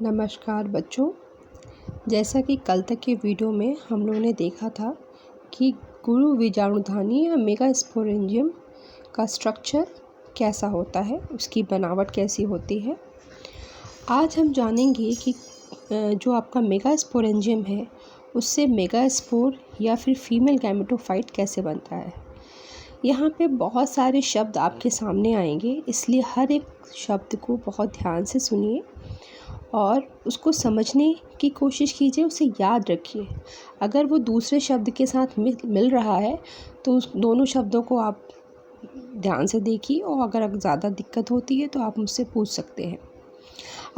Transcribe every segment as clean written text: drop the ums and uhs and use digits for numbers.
नमस्कार बच्चों। जैसा कि कल तक के वीडियो में हम लोगों ने देखा था कि गुरु बीजाणुधानी या मेगास्पोरेंजियम का स्ट्रक्चर कैसा होता है, उसकी बनावट कैसी होती है। आज हम जानेंगे कि जो आपका मेगास्पोरेंजियम है उससे मेगास्पोर या फिर फीमेल गैमेटोफाइट कैसे बनता है। यहाँ पे बहुत सारे शब्द आपके सामने आएंगे, इसलिए हर एक शब्द को बहुत ध्यान से सुनिए और उसको समझने की कोशिश कीजिए, उसे याद रखिए। अगर वो दूसरे शब्द के साथ मिल रहा है तो उस दोनों शब्दों को आप ध्यान से देखिए और अगर ज़्यादा दिक्कत होती है तो आप मुझसे पूछ सकते हैं।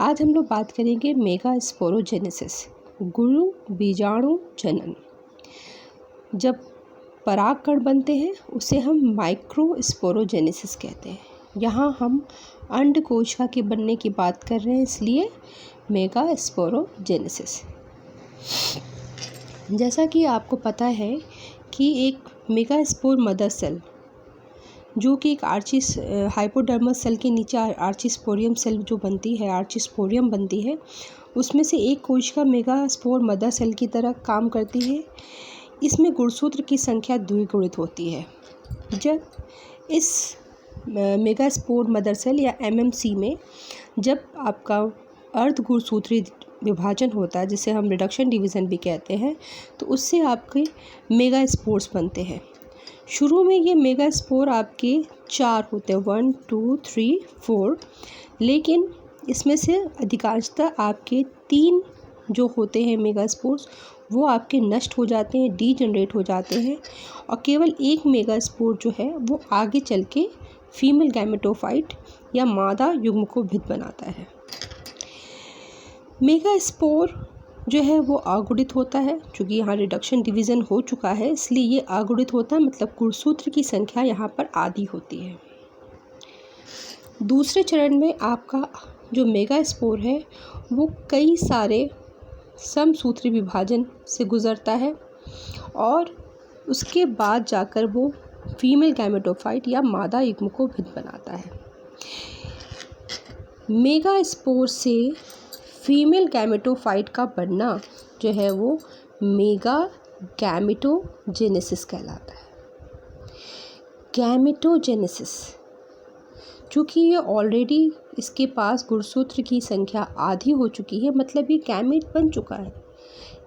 आज हम लोग बात करेंगे मेगास्पोरोजेनेसिस, गुरु बीजाणु जनन। जब परागकण बनते हैं उसे हम माइक्रोस्पोरोजेनेसिस कहते हैं। यहाँ हम अंड कोशिका के बनने की बात कर रहे हैं, इसलिए मेगास्पोरोजेनेसिस। जैसा कि आपको पता है कि एक मेगास्पोर मदर सेल जो कि एक हाइपोडर्मस सेल के नीचे आर्चिस्पोरियम सेल जो बनती है, आर्चिस्पोरियम बनती है, उसमें से एक कोशिका मेगास्पोर मदर सेल की तरह काम करती है। इसमें गुणसूत्र की संख्या द्विगुणित होती है। जब इस मेगास्पोर मदर सेल या एमएमसी में जब आपका अर्ध गुणसूत्रीय विभाजन होता है, जिसे हम रिडक्शन डिवीज़न भी कहते हैं, तो उससे आपके मेगास्पोर्स बनते हैं। शुरू में ये मेगास्पोर आपके 4 होते हैं, 1 2 3 4, लेकिन इसमें से अधिकांशतः आपके 3 जो होते हैं मेगास्पोर्स वो आपके नष्ट हो जाते हैं, डीजनरेट हो जाते हैं, और केवल एक मेगास्पोर जो है वो आगे चल के फीमेल गैमेटोफाइट या मादा युग्मकोभिद बनाता है। मेगास्पोर जो है वो अगुणित होता है, क्योंकि यहाँ रिडक्शन डिवीज़न हो चुका है इसलिए ये अगुणित होता है, मतलब गुणसूत्र की संख्या यहाँ पर आधी होती है। दूसरे चरण में आपका जो मेगास्पोर है वो कई सारे समसूत्री विभाजन से गुजरता है और उसके बाद जाकर वो फीमेल गैमेटोफाइट या मादा युग्मकोभिद बनाता है। मेगास्पोर से फीमेल गैमेटोफाइट का बनना जो है वो मेगा गैमेटोजेनेसिस कहलाता है। गैमेटोजेनेसिस, चूँकि ये ऑलरेडी इसके पास गुणसूत्र की संख्या आधी हो चुकी है, मतलब ये गैमेट बन चुका है,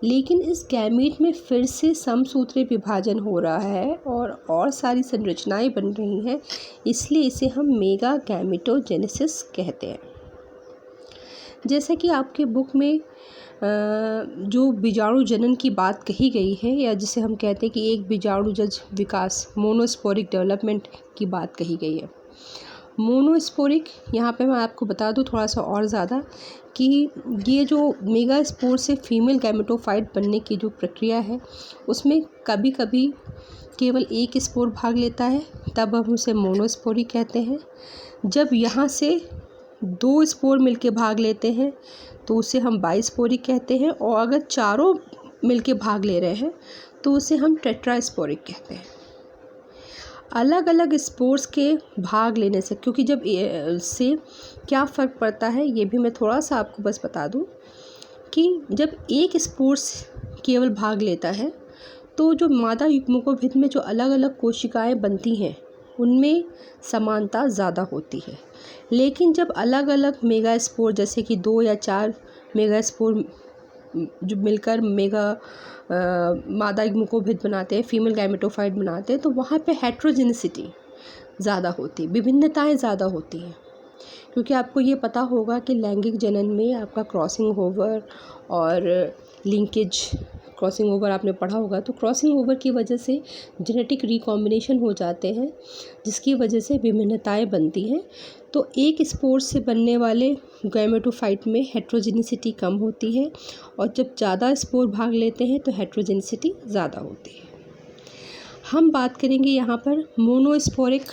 लेकिन इस गैमेट में फिर से समसूत्री विभाजन हो रहा है और सारी संरचनाएं बन रही हैं, इसलिए इसे हम मेगा गैमेटोजेनेसिस कहते हैं। जैसा कि आपके बुक में जो बीजाणु जनन की बात कही गई है, या जिसे हम कहते हैं कि एक बीजाणुजज विकास, मोनोस्पोरिक डेवलपमेंट की बात कही गई है। मोनोस्पोरिक, यहाँ पे मैं आपको बता दूँ थोड़ा सा और ज़्यादा कि ये जो मेगास्पोर से फीमेल गैमेटोफाइट बनने की जो प्रक्रिया है उसमें कभी कभी केवल एक स्पोर भाग लेता है, तब हम उसे मोनोस्पोरिक कहते हैं। जब यहाँ से 2 स्पोर मिलके भाग लेते हैं तो उसे हम बाइस्पोरिक कहते हैं, और अगर चारों मिलके भाग ले रहे हैं तो उसे हम टेट्रास्पोरिक कहते हैं। अलग अलग स्पोर्स के भाग लेने से, क्योंकि जब से क्या फ़र्क पड़ता है ये भी मैं थोड़ा सा आपको बस बता दूं कि जब एक स्पोर्स केवल भाग लेता है तो जो मादा युग्मकोभिद में जो अलग अलग कोशिकाएं बनती हैं उनमें समानता ज़्यादा होती है, लेकिन जब अलग अलग मेगास्पोर जैसे कि 2 या 4 मेगास्पोर जो मिलकर मादा युग्मकोभिद बनाते हैं, फीमेल गैमेटोफाइट बनाते हैं, तो वहाँ पे हेट्रोजेनिसिटी ज़्यादा होती है, विभिन्नताएं ज़्यादा होती हैं। क्योंकि आपको ये पता होगा कि लैंगिक जनन में आपका क्रॉसिंग ओवर और लिंकेज, क्रॉसिंग ओवर आपने पढ़ा होगा, तो क्रॉसिंग ओवर की वजह से जेनेटिक रिकॉम्बिनेशन हो जाते हैं, जिसकी वजह से विभिन्नताएं बनती हैं। तो एक स्पोर से बनने वाले गैमेटोफाइट में हेट्रोजेनिसिटी कम होती है, और जब ज़्यादा स्पोर भाग लेते हैं तो हेट्रोजेनिसिटी ज़्यादा होती है। हम बात करेंगे यहाँ पर मोनोस्पोरिक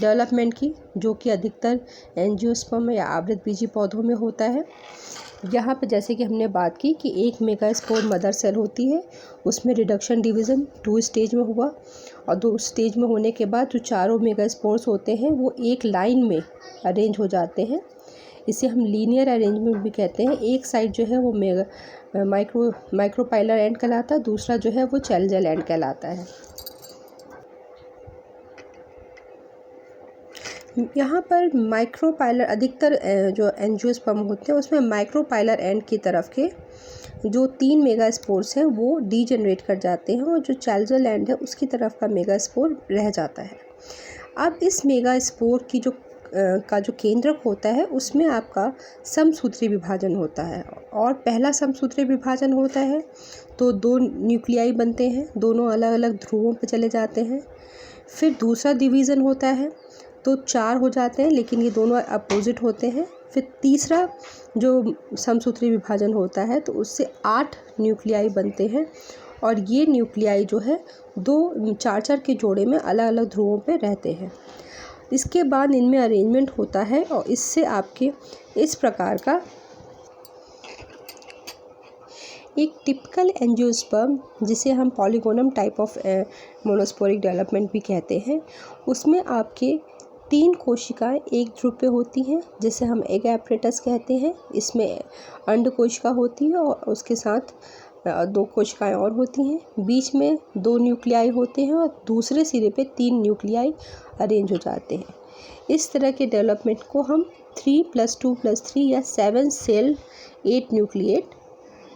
डेवलपमेंट की, जो कि अधिकतर एंजियोस्पर्म या आवृतबीजी पौधों में होता है। यहाँ पर जैसे कि हमने बात की कि एक मेगास्पोर मदर सेल होती है, उसमें रिडक्शन डिवीज़न 2 स्टेज में हुआ, और 2 स्टेज में होने के बाद जो चारों मेगास्पोर्स होते हैं वो एक लाइन में अरेंज हो जाते हैं। इसे हम लीनियर अरेंजमेंट भी कहते हैं। एक साइड जो है वो माइक्रोपाइलर एंड कहलाता है, दूसरा जो है वो चैलंजर एंड कहलाता है। यहाँ पर माइक्रोपाइलर अधिकतर जो एंजियोस्पर्म होते हैं उसमें माइक्रोपाइलर एंड की तरफ के जो 3 मेगास्पोर्स हैं वो डीजनरेट कर जाते हैं और जो चैलंजर एंड है उसकी तरफ का मेगास्पोर रह जाता है। अब इस मेगास्पोर की जो केंद्रक होता है उसमें आपका समसूत्री विभाजन होता है, और पहला समसूत्री विभाजन होता है तो 2 न्यूक्लियाई बनते हैं, दोनों अलग अलग ध्रुवों पर चले जाते हैं। फिर दूसरा डिवीज़न होता है तो 4 हो जाते हैं, लेकिन ये दोनों अपोजिट होते हैं। फिर तीसरा जो समसूत्री विभाजन होता है तो उससे 8 न्यूक्लियाई बनते हैं, और ये न्यूक्लियाई जो है 2 4 के जोड़े में अलग अलग ध्रुवों पे रहते हैं। इसके बाद इनमें अरेंजमेंट होता है और इससे आपके इस प्रकार का एक टिपिकल एंजियोस्पर्म, जिसे हम polygonum type of monosporic development भी कहते हैं, उसमें आपके 3 कोशिकाएं एक ध्रुव पे होती हैं जिसे हम एग एपरेटस कहते हैं। इसमें अंड कोशिका होती है और उसके साथ 2 कोशिकाएं और होती हैं। बीच में 2 न्यूक्लियाई होते हैं और दूसरे सिरे पे 3 न्यूक्लियाई अरेंज हो जाते हैं। इस तरह के डेवलपमेंट को हम 3+2+3 या 7 सेल 8 न्यूक्लिएट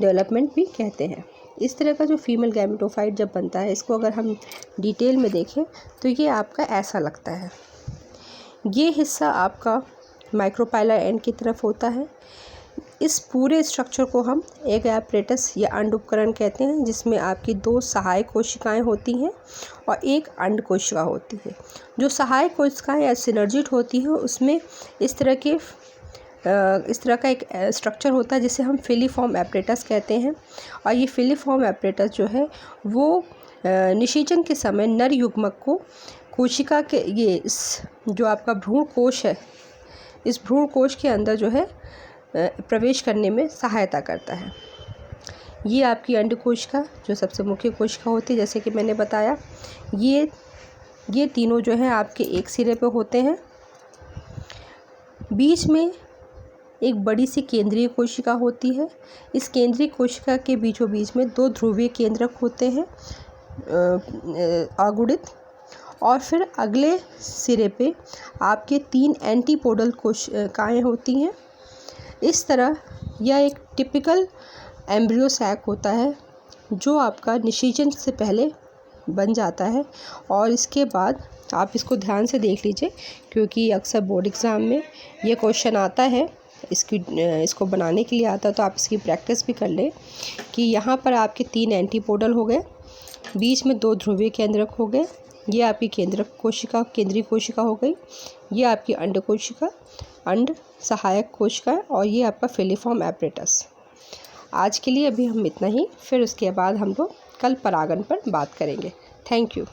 डेवलपमेंट भी कहते हैं। इस तरह का जो फीमेल गैमेटोफाइट जब बनता है, इसको अगर हम डिटेल में देखें तो ये आपका ऐसा लगता है। ये हिस्सा आपका माइक्रोपाइलर एंड की तरफ होता है। इस पूरे स्ट्रक्चर को हम एग एपरेटस या अंड उपकरण कहते हैं, जिसमें आपकी 2 सहायक कोशिकाएं होती हैं और 1 अंड कोशिका होती है। जो सहायक कोशिकाएं या सिनर्जिट होती हैं उसमें इस तरह का एक स्ट्रक्चर होता है जिसे हम फिलीफॉर्म एपरेटस कहते हैं। और ये फिलीफॉर्म एपरेटस जो है वो निषेचन के समय नर युग्मक को कोशिका के इस जो आपका भ्रूण कोश है, इस भ्रूण कोश के अंदर जो है प्रवेश करने में सहायता करता है। ये आपकी अंड कोशिका जो सबसे मुख्य कोशिका होती है, जैसे कि मैंने बताया, ये तीनों जो हैं आपके एक सिरे पे होते हैं। बीच में एक बड़ी सी केंद्रीय कोशिका होती है। इस केंद्रीय कोशिका के बीचों बीच में 2 ध्रुवीय केंद्रक होते हैं अगुणित, और फिर अगले सिरे पे आपके 3 एंटीपोडल कोशिकाएं होती हैं। इस तरह यह एक टिपिकल एम्ब्रियो सैक होता है जो आपका निषेचन से पहले बन जाता है। और इसके बाद आप इसको ध्यान से देख लीजिए, क्योंकि अक्सर बोर्ड एग्ज़ाम में ये क्वेश्चन आता है, इसको बनाने के लिए आता है, तो आप इसकी प्रैक्टिस भी कर लें कि यहाँ पर आपके 3 एंटीपोडल हो गए, बीच में 2 ध्रुवीय केंद्रक हो गए, ये आपकी केंद्रीय कोशिका हो गई, ये आपकी अंड कोशिका, अंड सहायक कोशिका, और ये आपका फिलीफॉर्म एपरेटस। आज के लिए अभी हम इतना ही, फिर उसके बाद हम लोग कल परागण पर बात करेंगे। Thank you.